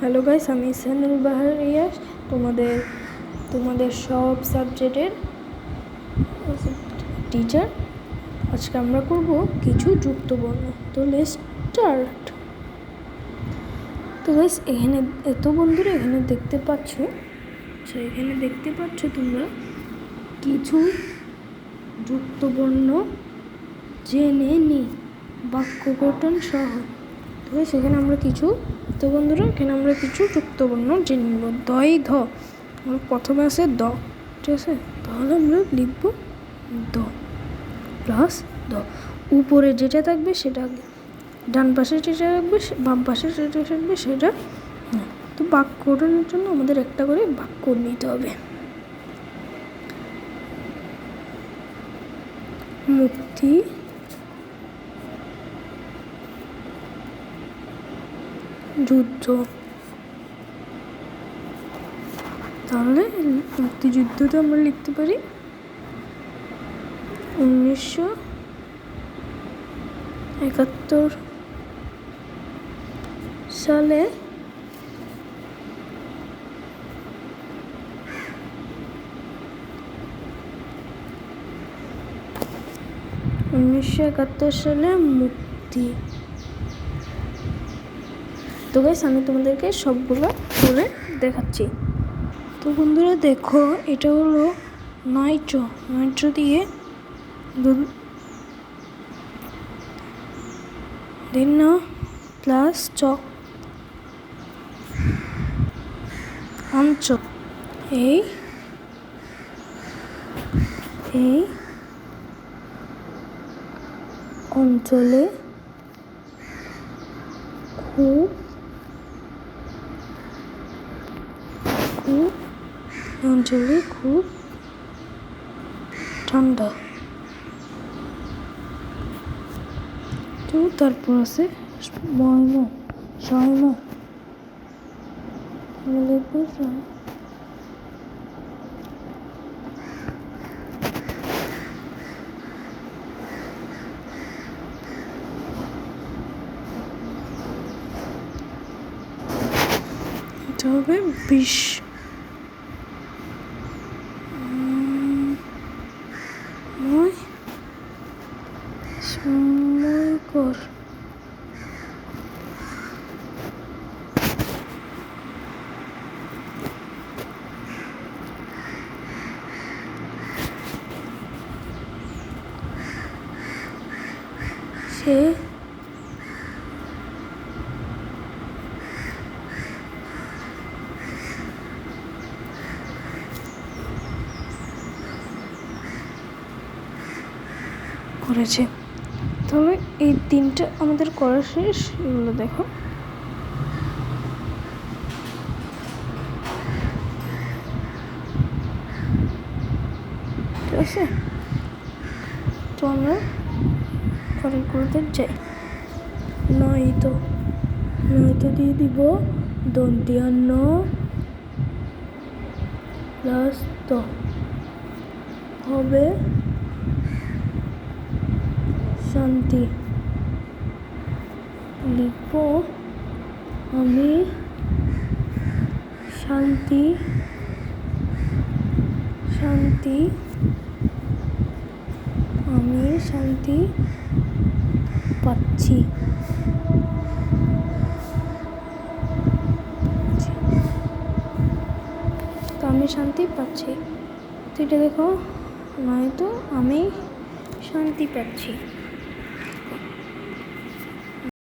Hello guys, আমি ইসানুল বাহার রিয়াজ, তোমাদের সব সাবজেক্টের টিচার। আজকে আমরা করব কিছু যুক্তবর্ণ। তো লেটস স্টার্ট। তো গাইস, এখানে এত বন্ধুরা এখানে দেখতে পাচ্ছ তোমরা কিছু যুক্তবর্ণ জেনে নি বাক্য গঠন সহ। তো সেখানে আমরা কিছু যুক্তবর্ণ জেনে নেব। দই ধ, আমরা প্রথমে আছে দ, ঠিক আছে? তাহলে আমরা লিখব দ প্লাস দ। উপরে যেটা থাকবে সেটা আগে, ডান পাশে যেটা থাকবে বাম পাশে যেটা থাকবে সেটা। তো বাক্য গঠনের জন্য আমাদের একটা করে বাক্য নিতে হবে। মুক্তি, যুদ্ধ। তাহলে মুক্তিযুদ্ধতে আমরা লিখতে পারি 1971 সালে মুক্তি। তো গাইস, আমি তোমাদেরকে সবগুলো করে দেখাচ্ছি। তো বন্ধুরা দেখো, এটা হলো নাইট্রো দিয়ে দিন প্লাস চ অঞ্চল। এই অঞ্চলে খুব ঠান্ডা। তো তারপর আছে এটা হবে 20 সময়কর। সে করেছে। তবে এই তিনটা আমাদের করা শেষ। এগুলো দেখো, ঠিক আছে? তো আমরা পরের করতে যাই। নয়তো দিয়ে দিব দন্তিয়ান্ন প্লাস ত হবে শান্তি। লিখব আমি শান্তি পাচ্ছি। তো আমি শান্তি পাচ্ছি। তো এটা দেখো, নয়তো আমি শান্তি পাচ্ছি।